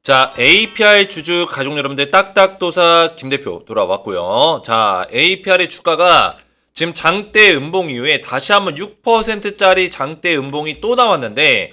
자, APR 주주 가족 여러분들 딱딱도사 김대표 돌아왔고요. 자, APR의 주가가 지금 장대 음봉 이후에 다시 한번 6%짜리 장대 음봉이 또 나왔는데,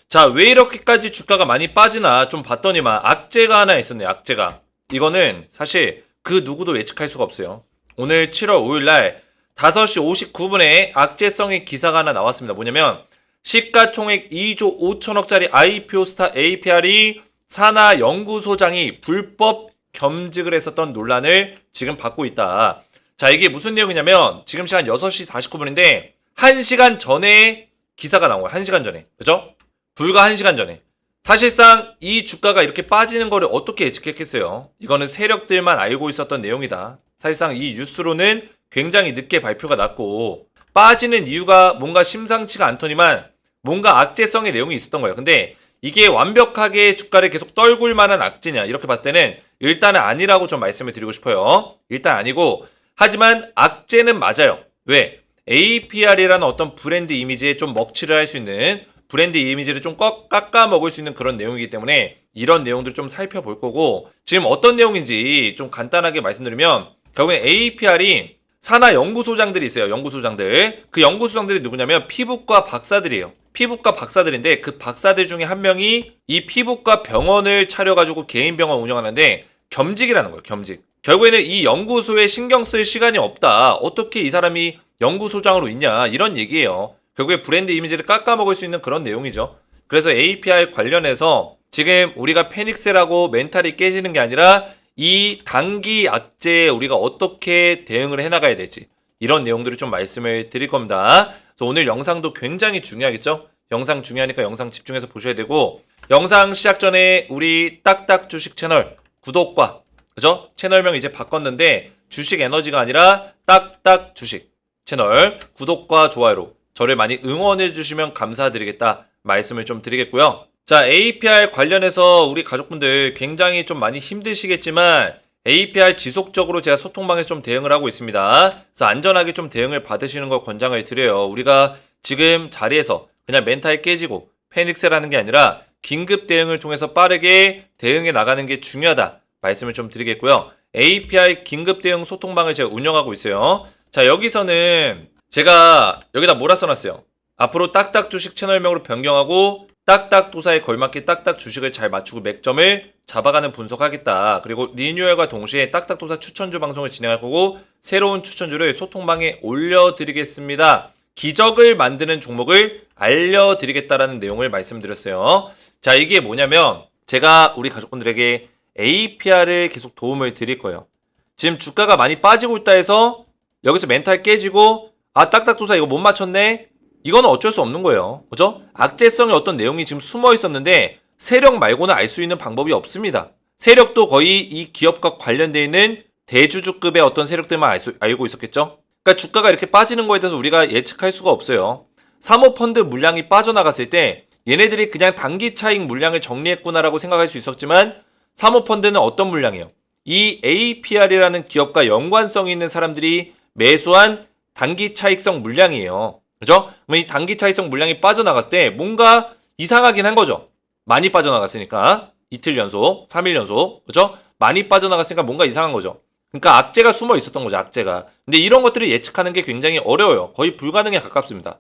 자, 왜 이렇게까지 주가가 많이 빠지나 좀 봤더니만 악재가 하나 있었네요. 악재가. 이거는 사실 그 누구도 예측할 수가 없어요. 오늘 7월 5일날 5시 59분에 악재성의 기사가 하나 나왔습니다. 뭐냐면 시가총액 2조 5천억짜리 IPO 스타 APR이 산하 연구소장이 불법 겸직을 했었던 논란을 지금 받고 있다. 자, 이게 무슨 내용이냐면 지금 시간 6시 49분인데 1시간 전에 기사가 나온 거야. 1시간 전에. 그죠? 불과 1시간 전에. 사실상 이 주가가 이렇게 빠지는 거를 어떻게 예측했겠어요? 이거는 세력들만 알고 있었던 내용이다. 사실상 이 뉴스로는 굉장히 늦게 발표가 났고 빠지는 이유가 뭔가 심상치가 않더니만 뭔가 악재성의 내용이 있었던 거예요. 근데 이게 완벽하게 주가를 계속 떨굴 만한 악재냐 이렇게 봤을 때는 일단은 아니라고 좀 말씀을 드리고 싶어요. 일단 아니고 하지만 악재는 맞아요. 왜? APR이라는 어떤 브랜드 이미지에 좀 먹칠을 할 수 있는 브랜드 이미지를 좀 깎아 먹을 수 있는 그런 내용이기 때문에 이런 내용들 좀 살펴볼 거고 지금 어떤 내용인지 좀 간단하게 말씀드리면 결국에 APR이 산하 연구소장들이 있어요. 연구소장들. 그 연구소장들이 누구냐면 피부과 박사들이에요. 피부과 박사들인데 그 박사들 중에 한 명이 이 피부과 병원을 차려가지고 개인 병원 운영하는데 겸직이라는 거예요. 겸직. 결국에는 이 연구소에 신경 쓸 시간이 없다. 어떻게 이 사람이 연구소장으로 있냐. 이런 얘기예요. 결국에 브랜드 이미지를 깎아먹을 수 있는 그런 내용이죠. 그래서 APR 관련해서 지금 우리가 패닉셀하고 멘탈이 깨지는 게 아니라 이 단기 악재에 우리가 어떻게 대응을 해나가야 될지 이런 내용들을 좀 말씀을 드릴 겁니다. 그래서 오늘 영상도 굉장히 중요하겠죠? 영상 중요하니까 영상 집중해서 보셔야 되고 영상 시작 전에 우리 딱딱 주식 채널 구독과 그죠? 채널명 이제 바꿨는데 주식 에너지가 아니라 딱딱 주식 채널 구독과 좋아요로 저를 많이 응원해 주시면 감사드리겠다 말씀을 좀 드리겠고요. 자, APR 관련해서 우리 가족분들 굉장히 좀 많이 힘드시겠지만 APR 지속적으로 제가 소통방에서 좀 대응을 하고 있습니다. 그래서 안전하게 좀 대응을 받으시는 걸 권장을 드려요. 우리가 지금 자리에서 그냥 멘탈 깨지고 패닉셀하는 게 아니라 긴급 대응을 통해서 빠르게 대응해 나가는 게 중요하다 말씀을 좀 드리겠고요. APR 긴급 대응 소통방을 제가 운영하고 있어요. 자, 여기서는 제가 여기다 뭐라 써놨어요. 앞으로 딱딱 주식 채널명으로 변경하고 딱딱도사에 걸맞게 딱딱 주식을 잘 맞추고 맥점을 잡아가는 분석하겠다. 그리고 리뉴얼과 동시에 딱딱도사 추천주 방송을 진행할 거고 새로운 추천주를 소통방에 올려드리겠습니다. 기적을 만드는 종목을 알려드리겠다라는 내용을 말씀드렸어요. 자, 이게 뭐냐면 제가 우리 가족분들에게 APR을 계속 도움을 드릴 거예요. 지금 주가가 많이 빠지고 있다 해서 여기서 멘탈 깨지고 딱딱도사 이거 못 맞췄네? 이거는 어쩔 수 없는 거예요. 그죠? 악재성의 어떤 내용이 지금 숨어 있었는데 세력 말고는 알 수 있는 방법이 없습니다. 세력도 거의 이 기업과 관련되어 있는 대주주급의 어떤 세력들만 알고 있었겠죠? 그러니까 주가가 이렇게 빠지는 거에 대해서 우리가 예측할 수가 없어요. 사모펀드 물량이 빠져나갔을 때 얘네들이 그냥 단기 차익 물량을 정리했구나라고 생각할 수 있었지만 사모펀드는 어떤 물량이에요? 이 APR이라는 기업과 연관성이 있는 사람들이 매수한 단기 차익성 물량이에요. 그죠? 그럼 이 단기 차익성 물량이 빠져나갔을 때 뭔가 이상하긴 한 거죠. 많이 빠져나갔으니까. 이틀 연속, 3일 연속. 그죠? 많이 빠져나갔으니까 뭔가 이상한 거죠. 그러니까 악재가 숨어 있었던 거죠. 악재가. 근데 이런 것들을 예측하는 게 굉장히 어려워요. 거의 불가능에 가깝습니다.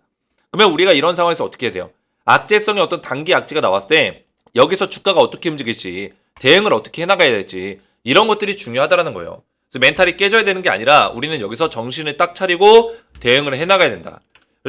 그러면 우리가 이런 상황에서 어떻게 해야 돼요? 악재성의 어떤 단기 악재가 나왔을 때 여기서 주가가 어떻게 움직일지 대응을 어떻게 해나가야 될지 이런 것들이 중요하다는 거예요. 그래서 멘탈이 깨져야 되는 게 아니라 우리는 여기서 정신을 딱 차리고 대응을 해나가야 된다.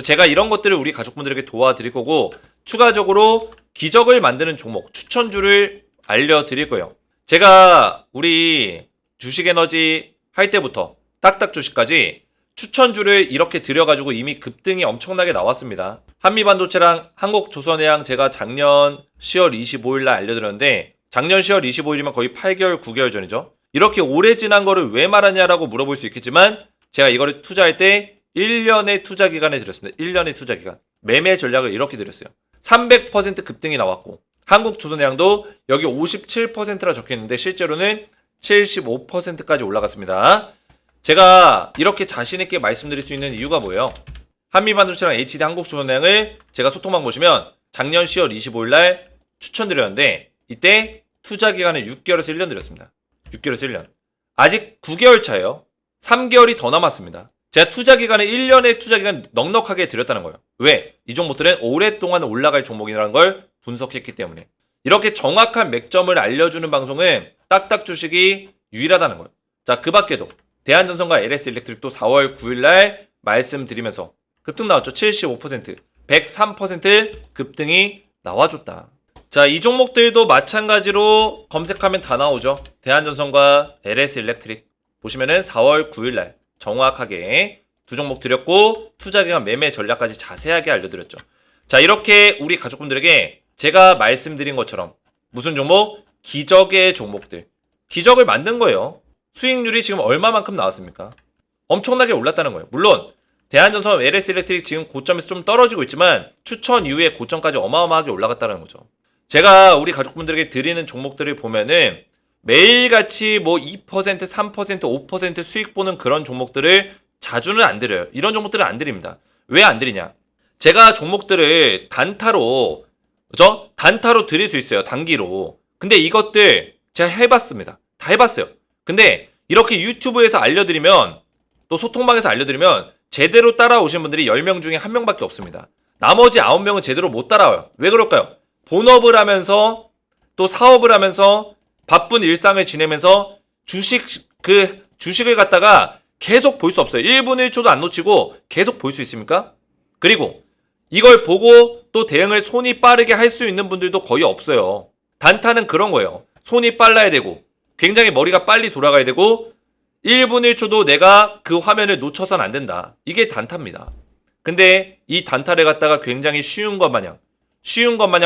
제가 이런 것들을 우리 가족분들에게 도와드릴 거고 추가적으로 기적을 만드는 종목 추천주를 알려드릴 거예요. 제가 우리 주식에너지 할 때부터 딱딱 주식까지 추천주를 이렇게 드려가지고 이미 급등이 엄청나게 나왔습니다. 한미반도체랑 한국조선해양 제가 작년 10월 25일날 알려드렸는데 작년 10월 25일이면 거의 8개월 9개월 전이죠. 이렇게 오래 지난 거를 왜 말하냐라고 물어볼 수 있겠지만 제가 이거를 투자할 때 1년의 투자 기간에 드렸습니다. 1년의 투자 기간. 매매 전략을 이렇게 드렸어요. 300% 급등이 나왔고 한국조선해양도 여기 57%라 적혀있는데 실제로는 75%까지 올라갔습니다. 제가 이렇게 자신있게 말씀드릴 수 있는 이유가 뭐예요? 한미반도체랑 HD 한국조선해양을 제가 소통방 보시면 작년 10월 25일날 추천드렸는데 이때 투자 기간을 6개월에서 1년 드렸습니다. 6개월에서 1년. 아직 9개월 차예요. 3개월이 더 남았습니다. 제가 투자 기간을 1년의 투자 기간 넉넉하게 드렸다는 거예요. 왜? 이 종목들은 오랫동안 올라갈 종목이라는 걸 분석했기 때문에. 이렇게 정확한 맥점을 알려주는 방송은 딱딱 주식이 유일하다는 거예요. 자, 그 밖에도 대한전선과 LS일렉트릭도 4월 9일날 말씀드리면서 급등 나왔죠. 75%, 103% 급등이 나와줬다. 자, 이 종목들도 마찬가지로 검색하면 다 나오죠. 대한전선과 LS일렉트릭 보시면은 4월 9일날 정확하게 두 종목 드렸고 투자기간 매매 전략까지 자세하게 알려드렸죠. 자, 이렇게 우리 가족분들에게 제가 말씀드린 것처럼 무슨 종목? 기적의 종목들. 기적을 만든 거예요. 수익률이 지금 얼마만큼 나왔습니까? 엄청나게 올랐다는 거예요. 물론 대한전선, LS일렉트릭 지금 고점에서 좀 떨어지고 있지만 추천 이후에 고점까지 어마어마하게 올라갔다는 거죠. 제가 우리 가족분들에게 드리는 종목들을 보면은 매일같이 뭐 2%, 3%, 5% 수익 보는 그런 종목들을 자주는 안 드려요. 이런 종목들은 안 드립니다. 왜 안 드리냐? 제가 종목들을 단타로, 그죠? 단타로 드릴 수 있어요. 단기로. 근데 이것들 제가 해봤습니다. 다 해봤어요. 근데 이렇게 유튜브에서 알려드리면, 또 소통방에서 알려드리면 제대로 따라오신 분들이 10명 중에 1명밖에 없습니다. 나머지 9명은 제대로 못 따라와요. 왜 그럴까요? 본업을 하면서 또 사업을 하면서 바쁜 일상을 지내면서 주식을 갖다가 계속 볼 수 없어요. 1분 1초도 안 놓치고 계속 볼 수 있습니까? 그리고 이걸 보고 또 대응을 손이 빠르게 할 수 있는 분들도 거의 없어요. 단타는 그런 거예요. 손이 빨라야 되고 굉장히 머리가 빨리 돌아가야 되고 1분 1초도 내가 그 화면을 놓쳐선 안 된다. 이게 단타입니다. 근데 이 단타를 갖다가 굉장히 쉬운 것 마냥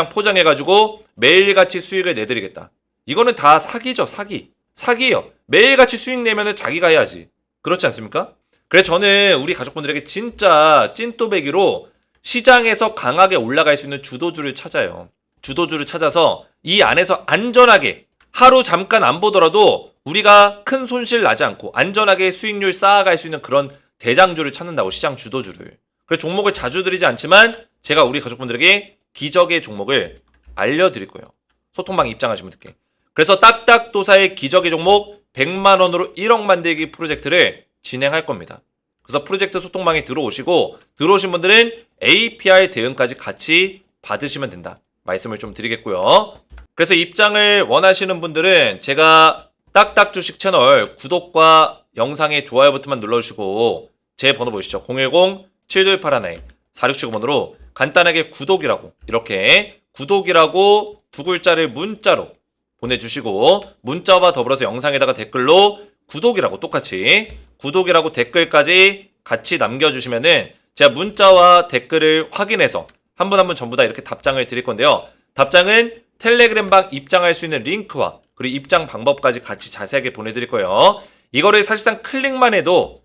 포장해가지고 매일같이 수익을 내드리겠다. 이거는 다 사기죠, 사기. 사기예요. 매일같이 수익 내면은 자기가 해야지. 그렇지 않습니까? 그래서 저는 우리 가족분들에게 진짜 찐또배기로 시장에서 강하게 올라갈 수 있는 주도주를 찾아요. 주도주를 찾아서 이 안에서 안전하게 하루 잠깐 안 보더라도 우리가 큰 손실 나지 않고 안전하게 수익률 쌓아갈 수 있는 그런 대장주를 찾는다고, 시장 주도주를. 그래서 종목을 자주 드리지 않지만 제가 우리 가족분들에게 기적의 종목을 알려드릴 거예요. 소통방 입장하신 분들께. 그래서 딱딱도사의 기적의 종목 100만원으로 1억 만들기 프로젝트를 진행할 겁니다. 그래서 프로젝트 소통방에 들어오신 분들은 APR 대응까지 같이 받으시면 된다. 말씀을 좀 드리겠고요. 그래서 입장을 원하시는 분들은 제가 딱딱주식 채널 구독과 영상에 좋아요 버튼만 눌러주시고 제 번호 보이시죠? 010-7281-4675번으로 간단하게 구독이라고, 이렇게 구독이라고 두 글자를 문자로 보내주시고 문자와 더불어서 영상에다가 댓글로 구독이라고 똑같이 구독이라고 댓글까지 같이 남겨주시면은 제가 문자와 댓글을 확인해서 한 분 한 분 전부 다 이렇게 답장을 드릴 건데요. 답장은 텔레그램방 입장할 수 있는 링크와 그리고 입장 방법까지 같이 자세하게 보내드릴 거예요. 이거를 사실상 클릭만 해도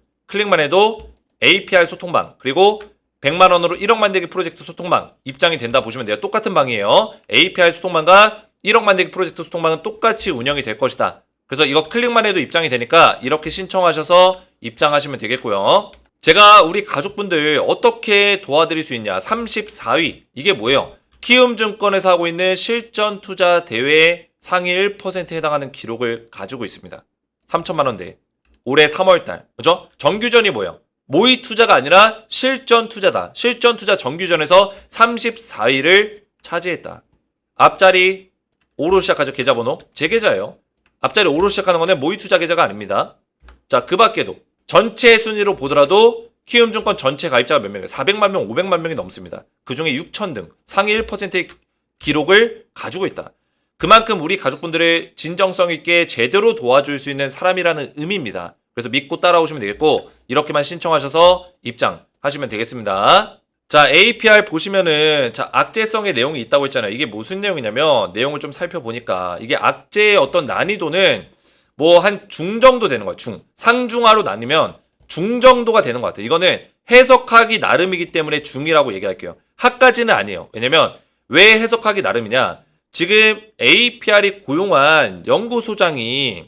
APR 소통방 그리고 100만원으로 1억 만들기 프로젝트 소통방 입장이 된다 보시면 돼요. 똑같은 방이에요. APR 소통방과 1억 만들기 프로젝트 소통방은 똑같이 운영이 될 것이다. 그래서 이거 클릭만 해도 입장이 되니까 이렇게 신청하셔서 입장하시면 되겠고요. 제가 우리 가족분들 어떻게 도와드릴 수 있냐. 34위. 이게 뭐예요? 키움증권에서 하고 있는 실전투자 대회 상위 1%에 해당하는 기록을 가지고 있습니다. 3천만원대. 올해 3월달. 그죠? 정규전이 뭐예요? 모의 투자가 아니라 실전 투자다. 실전 투자 정규전에서 34위를 차지했다. 앞자리 5로 시작하죠. 계좌번호. 제 계좌예요. 앞자리 5로 시작하는 거는 모의 투자 계좌가 아닙니다. 자, 그 밖에도 전체 순위로 보더라도 키움증권 전체 가입자가 몇 명이에요? 400만 명, 500만 명이 넘습니다. 그중에 6천 등 상위 1%의 기록을 가지고 있다. 그만큼 우리 가족분들을 진정성 있게 제대로 도와줄 수 있는 사람이라는 의미입니다. 그래서 믿고 따라오시면 되겠고 이렇게만 신청하셔서 입장하시면 되겠습니다. 자, APR 보시면은 자, 악재성의 내용이 있다고 했잖아요. 이게 무슨 내용이냐면 내용을 좀 살펴보니까 이게 악재의 어떤 난이도는 뭐 한 중 정도 되는 거예요. 상중하로 나뉘면 중 정도가 되는 것 같아요. 이거는 해석하기 나름이기 때문에 중이라고 얘기할게요. 하까지는 아니에요. 왜냐면 왜 해석하기 나름이냐? 지금 APR이 고용한 연구소장이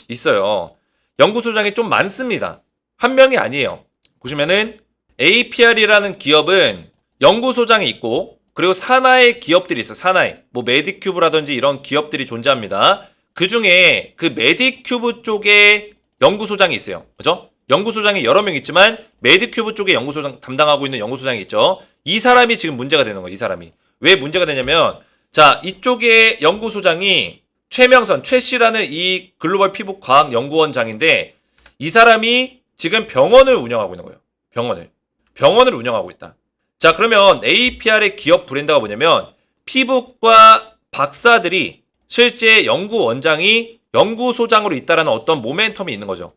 있어요. 연구소장이 좀 많습니다. 한 명이 아니에요. 보시면은 APR이라는 기업은 연구소장이 있고 그리고 산하의 기업들이 있어요. 산하의. 뭐 메디큐브라든지 이런 기업들이 존재합니다. 그 중에 그 메디큐브 쪽에 연구소장이 있어요. 그죠? 연구소장이 여러 명 있지만 메디큐브 쪽에 연구소장 담당하고 있는 연구소장이 있죠. 이 사람이 지금 문제가 되는 거예요. 이 사람이. 왜 문제가 되냐면 자, 이쪽에 연구소장이 최명선, 최 씨라는 이 글로벌 피부과학연구원장인데 이 사람이 지금 병원을 운영하고 있는 거예요. 병원을 운영하고 있다. 자, 그러면 APR의 기업 브랜드가 뭐냐면 피부과 박사들이 실제 연구원장이 연구소장으로 있다라는 어떤 모멘텀이 있는 거죠.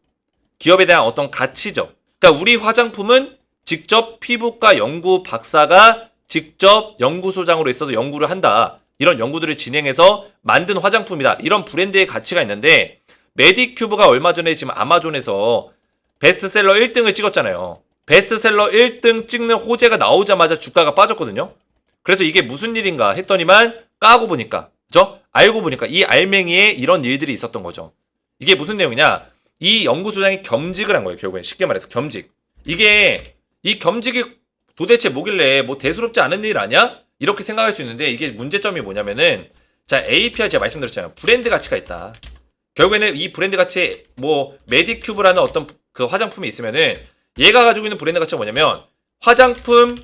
기업에 대한 어떤 가치죠. 그러니까 우리 화장품은 직접 피부과 연구 박사가 직접 연구소장으로 있어서 연구를 한다. 이런 연구들을 진행해서 만든 화장품이다. 이런 브랜드의 가치가 있는데 메디큐브가 얼마 전에 지금 아마존에서 베스트셀러 1등을 찍었잖아요. 베스트셀러 1등 찍는 호재가 나오자마자 주가가 빠졌거든요. 그래서 이게 무슨 일인가 했더니만 까고 보니까, 그죠? 알고 보니까 이 알맹이에 이런 일들이 있었던 거죠. 이게 무슨 내용이냐? 이 연구소장이 겸직을 한 거예요. 결국엔 쉽게 말해서 겸직. 이 겸직이 도대체 뭐길래 뭐 대수롭지 않은 일 아니야? 이렇게 생각할 수 있는데 이게 문제점이 뭐냐면은 자, APR 제가 말씀드렸잖아요. 브랜드 가치가 있다. 결국에는 이 브랜드 가치에 뭐 메디큐브라는 어떤 그 화장품이 있으면은 얘가 가지고 있는 브랜드 가치가 뭐냐면 화장품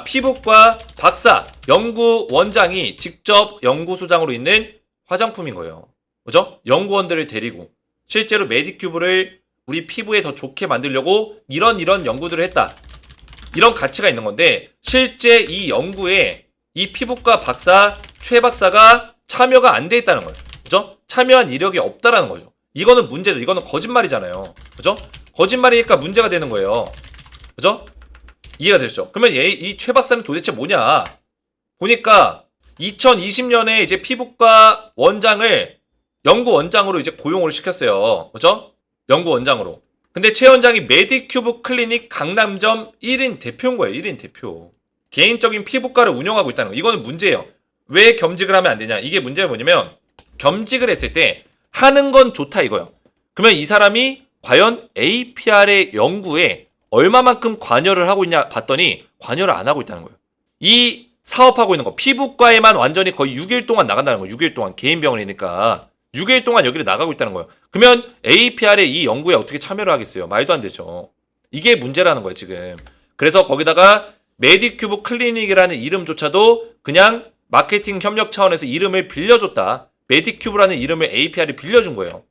피부과 박사 연구원장이 직접 연구소장으로 있는 화장품인 거예요. 그죠? 연구원들을 데리고 실제로 메디큐브를 우리 피부에 더 좋게 만들려고 이런 연구들을 했다. 이런 가치가 있는 건데 실제 이 연구에 이 피부과 박사 최 박사가 참여가 안 돼 있다는 거예요. 그죠? 참여한 이력이 없다라는 거죠. 이거는 문제죠. 이거는 거짓말이잖아요. 그죠? 거짓말이니까 문제가 되는 거예요. 그죠? 이해가 되시죠? 그러면 이 최 박사는 도대체 뭐냐? 보니까 2020년에 이제 피부과 원장을 연구원장으로 이제 고용을 시켰어요. 그죠? 연구원장으로. 근데 최 원장이 메디큐브 클리닉 강남점 1인 대표인 거예요. 1인 대표. 개인적인 피부과를 운영하고 있다는 거. 이거는 문제예요. 왜 겸직을 하면 안 되냐? 이게 문제가 뭐냐면 겸직을 했을 때 하는 건 좋다 이거예요. 그러면 이 사람이 과연 APR의 연구에 얼마만큼 관여를 하고 있냐 봤더니 관여를 안 하고 있다는 거예요. 이 사업하고 있는 거 피부과에만 완전히 거의 6일 동안 나간다는 거예요. 6일 동안 개인 병원이니까 6일 동안 여기를 나가고 있다는 거예요. 그러면 APR의 이 연구에 어떻게 참여를 하겠어요? 말도 안 되죠. 이게 문제라는 거예요 지금. 그래서 거기다가 메디큐브 클리닉이라는 이름조차도 그냥 마케팅 협력 차원에서 이름을 빌려줬다. 메디큐브라는 이름을 APR이 빌려준 거예요.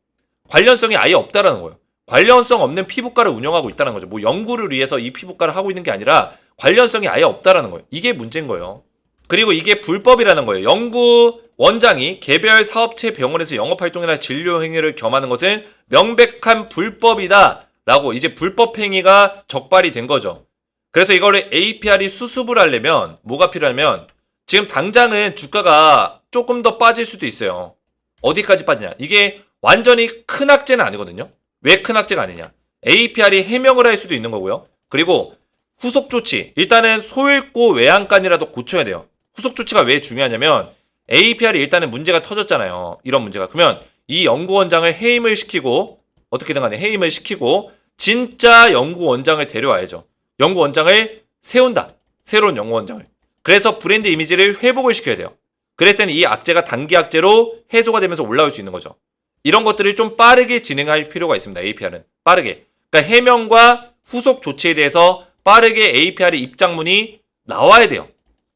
관련성이 아예 없다라는 거예요. 관련성 없는 피부과를 운영하고 있다는 거죠. 뭐 연구를 위해서 이 피부과를 하고 있는 게 아니라 관련성이 아예 없다라는 거예요. 이게 문제인 거예요. 그리고 이게 불법이라는 거예요. 연구원장이 개별 사업체 병원에서 영업활동이나 진료 행위를 겸하는 것은 명백한 불법이다라고 이제 불법 행위가 적발이 된 거죠. 그래서 이거를 APR이 수습을 하려면 뭐가 필요하냐면 지금 당장은 주가가 조금 더 빠질 수도 있어요. 어디까지 빠지냐? 이게 완전히 큰 악재는 아니거든요. 왜 큰 악재가 아니냐? APR이 해명을 할 수도 있는 거고요. 그리고 후속 조치. 일단은 소잃고 외양간이라도 고쳐야 돼요. 후속 조치가 왜 중요하냐면 APR이 일단은 문제가 터졌잖아요. 이런 문제가. 그러면 이 연구원장을 해임을 시키고 어떻게든 간에 해임을 시키고 진짜 연구원장을 데려와야죠. 연구원장을 세운다. 새로운 연구원장을. 그래서 브랜드 이미지를 회복을 시켜야 돼요. 그랬을 때는 이 악재가 단기 악재로 해소가 되면서 올라올 수 있는 거죠. 이런 것들을 좀 빠르게 진행할 필요가 있습니다. APR은. 빠르게. 그러니까 해명과 후속 조치에 대해서 빠르게 APR의 입장문이 나와야 돼요.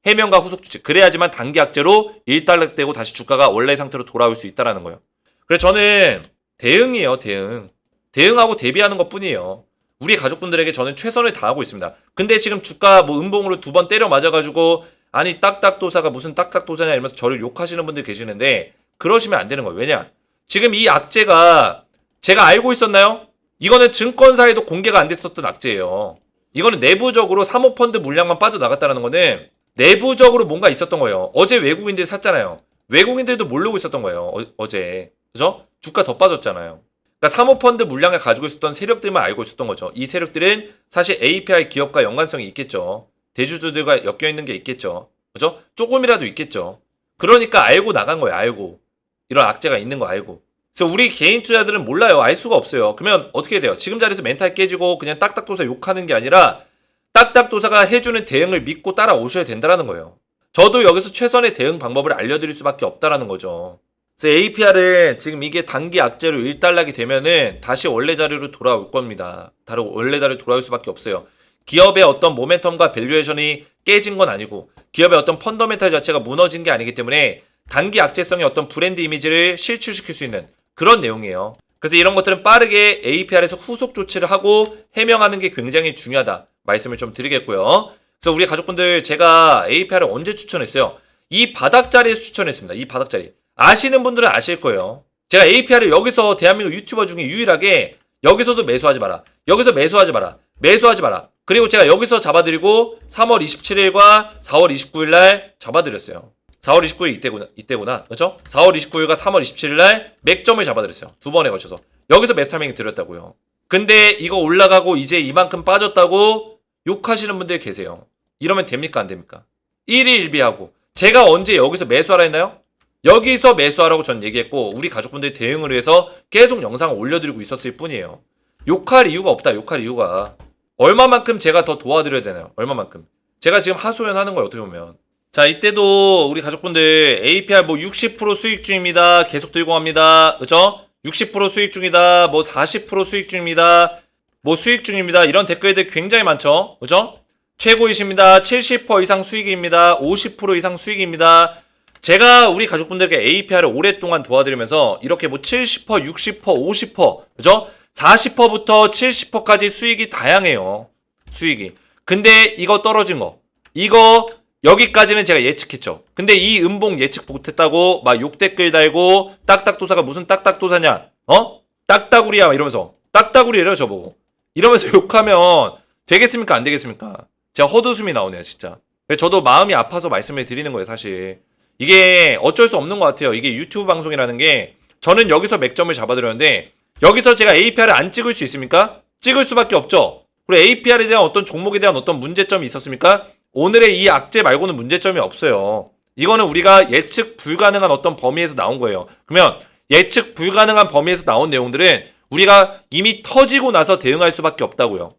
해명과 후속 조치. 그래야지만 단기 악재로 일단락되고 다시 주가가 원래 상태로 돌아올 수 있다는 거예요. 그래서 저는 대응이에요. 대응하고 대비하는 것뿐이에요. 우리 가족분들에게 저는 최선을 다하고 있습니다. 근데 지금 주가 뭐 음봉으로 2번 때려 맞아가지고 아니 딱딱도사가 무슨 딱딱도사냐 이러면서 저를 욕하시는 분들 계시는데 그러시면 안 되는 거예요. 왜냐? 지금 이 악재가 제가 알고 있었나요? 이거는 증권사에도 공개가 안 됐었던 악재예요. 이거는 내부적으로 사모펀드 물량만 빠져나갔다는 거는 내부적으로 뭔가 있었던 거예요. 어제 외국인들이 샀잖아요. 외국인들도 모르고 있었던 거예요. 어제. 그죠? 주가 더 빠졌잖아요. 그러니까 사모펀드 물량을 가지고 있었던 세력들만 알고 있었던 거죠. 이 세력들은 사실 APR 기업과 연관성이 있겠죠. 대주주들과 엮여있는 게 있겠죠. 그죠? 조금이라도 있겠죠. 그러니까 알고 나간 거예요. 알고. 이런 악재가 있는 거 알고. 그래서 우리 개인 투자들은 몰라요. 알 수가 없어요. 그러면 어떻게 돼요? 지금 자리에서 멘탈 깨지고 그냥 딱딱도사 욕하는 게 아니라 딱딱도사가 해주는 대응을 믿고 따라오셔야 된다는 거예요. 저도 여기서 최선의 대응 방법을 알려드릴 수밖에 없다라는 거죠. 그래서 APR은 지금 이게 단기 악재로 일단락이 되면은 다시 원래 자리로 돌아올 겁니다. 원래 자리로 돌아올 수밖에 없어요. 기업의 어떤 모멘텀과 밸류에이션이 깨진 건 아니고 기업의 어떤 펀더멘탈 자체가 무너진 게 아니기 때문에 단기 악재성의 어떤 브랜드 이미지를 실추시킬 수 있는 그런 내용이에요. 그래서 이런 것들은 빠르게 APR에서 후속 조치를 하고 해명하는 게 굉장히 중요하다 말씀을 좀 드리겠고요. 그래서 우리 가족분들 제가 APR을 언제 추천했어요? 이 바닥자리에서 추천했습니다. 이 바닥자리. 아시는 분들은 아실 거예요. 제가 APR을 여기서 대한민국 유튜버 중에 유일하게 여기서도 매수하지 마라. 여기서 매수하지 마라. 매수하지 마라. 그리고 제가 여기서 잡아드리고 3월 27일과 4월 29일 날 잡아드렸어요. 4월 29일 이때구나. 그렇죠? 4월 29일과 3월 27일 날 맥점을 잡아드렸어요. 두 번에 걸쳐서. 여기서 매수 타이밍 드렸다고요. 근데 이거 올라가고 이제 이만큼 빠졌다고 욕하시는 분들 계세요. 이러면 됩니까? 안 됩니까? 1일 1비하고 제가 언제 여기서 매수하라 했나요? 여기서 매수하라고 전 얘기했고 우리 가족분들 대응을 위해서 계속 영상을 올려드리고 있었을 뿐이에요. 욕할 이유가 없다. 욕할 이유가. 얼마만큼 제가 더 도와드려야 되나요? 얼마만큼. 제가 지금 하소연하는 거예요. 어떻게 보면. 자, 이때도 우리 가족분들 APR 뭐 60% 수익 중입니다. 계속 들고 갑니다. 그죠? 60% 수익 중이다. 뭐 40% 수익 중입니다. 뭐 수익 중입니다. 이런 댓글들 굉장히 많죠. 그죠? 최고이십니다. 70% 이상 수익입니다. 50% 이상 수익입니다. 제가 우리 가족분들께 APR을 오랫동안 도와드리면서 이렇게 뭐 70%, 60%, 50%, 그죠? 40%부터 70%까지 수익이 다양해요. 수익이. 근데 이거 떨어진 거. 이거 여기까지는 제가 예측했죠. 근데 이 음봉 예측 못했다고 막 욕댓글 달고 딱딱도사가 무슨 딱딱도사냐? 딱따구리야 이러면서. 딱따구리래요 저보고. 이러면서 욕하면 되겠습니까? 안 되겠습니까? 제가 헛웃음이 나오네요 진짜. 저도 마음이 아파서 말씀을 드리는 거예요 사실. 이게 어쩔 수 없는 것 같아요. 이게 유튜브 방송이라는 게 저는 여기서 맥점을 잡아드렸는데 여기서 제가 APR을 안 찍을 수 있습니까? 찍을 수밖에 없죠. 그리고 APR에 대한 어떤 종목에 대한 어떤 문제점이 있었습니까? 오늘의 이 악재 말고는 문제점이 없어요. 이거는 우리가 예측 불가능한 어떤 범위에서 나온 거예요. 그러면 예측 불가능한 범위에서 나온 내용들은 우리가 이미 터지고 나서 대응할 수밖에 없다고요.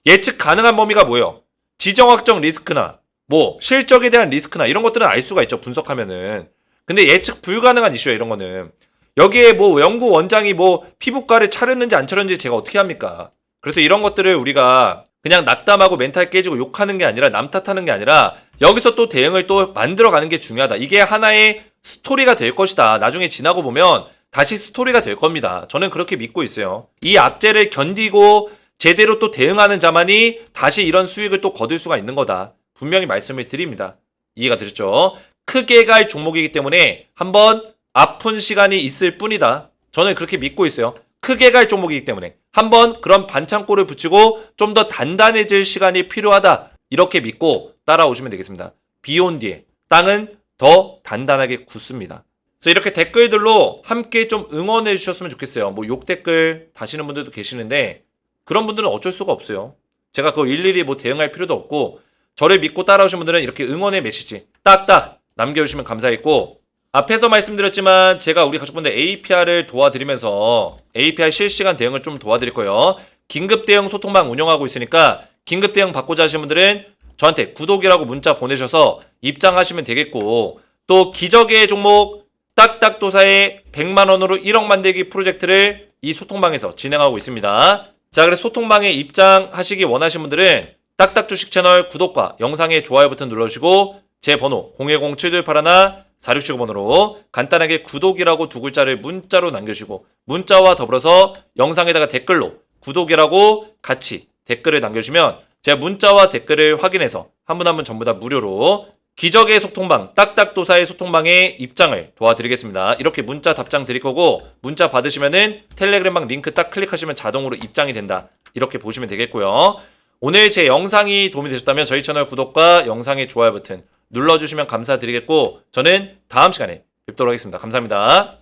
예측 가능한 범위가 뭐예요? 지정학적 리스크나 뭐 실적에 대한 리스크나 이런 것들은 알 수가 있죠. 분석하면은. 근데 예측 불가능한 이슈예요. 이런 거는. 여기에 뭐 연구 원장이 뭐 피부과를 차렸는지 안 차렸는지 제가 어떻게 합니까? 그래서 이런 것들을 우리가 그냥 낙담하고 멘탈 깨지고 욕하는 게 아니라 남 탓하는 게 아니라 여기서 또 대응을 또 만들어가는 게 중요하다. 이게 하나의 스토리가 될 것이다. 나중에 지나고 보면 다시 스토리가 될 겁니다. 저는 그렇게 믿고 있어요. 이 악재를 견디고 제대로 또 대응하는 자만이 다시 이런 수익을 또 거둘 수가 있는 거다. 분명히 말씀을 드립니다. 이해가 되셨죠? 크게 갈 종목이기 때문에 한번 아픈 시간이 있을 뿐이다. 저는 그렇게 믿고 있어요. 크게 갈 종목이기 때문에 한번 그런 반창고를 붙이고 좀 더 단단해질 시간이 필요하다. 이렇게 믿고 따라오시면 되겠습니다. 비 온 뒤에 땅은 더 단단하게 굳습니다. 그래서 이렇게 댓글들로 함께 좀 응원해 주셨으면 좋겠어요. 뭐 욕 댓글 다시는 분들도 계시는데 그런 분들은 어쩔 수가 없어요. 제가 그거 일일이 뭐 대응할 필요도 없고 저를 믿고 따라오신 분들은 이렇게 응원의 메시지 딱딱 남겨주시면 감사했고 앞에서 말씀드렸지만 제가 우리 가족분들 APR을 도와드리면서 APR 실시간 대응을 좀 도와드릴 거예요. 긴급 대응 소통방 운영하고 있으니까 긴급 대응 받고자 하시는 분들은 저한테 구독이라고 문자 보내셔서 입장하시면 되겠고 또 기적의 종목 딱딱도사의 100만원으로 1억 만들기 프로젝트를 이 소통방에서 진행하고 있습니다. 자, 그래서 소통방에 입장하시기 원하시는 분들은 딱딱주식 채널 구독과 영상의 좋아요 버튼 눌러주시고 제 번호 010-7281-4675번호로 간단하게 구독이라고 두 글자를 문자로 남겨주시고 문자와 더불어서 영상에다가 댓글로 구독이라고 같이 댓글을 남겨주시면 제가 문자와 댓글을 확인해서 한 분 한 분 전부 다 무료로 기적의 소통방, 딱딱도사의 소통방에 입장을 도와드리겠습니다. 이렇게 문자 답장 드릴 거고 문자 받으시면은 텔레그램방 링크 딱 클릭하시면 자동으로 입장이 된다. 이렇게 보시면 되겠고요. 오늘 제 영상이 도움이 되셨다면 저희 채널 구독과 영상의 좋아요 버튼 눌러주시면 감사드리겠고 저는 다음 시간에 뵙도록 하겠습니다. 감사합니다.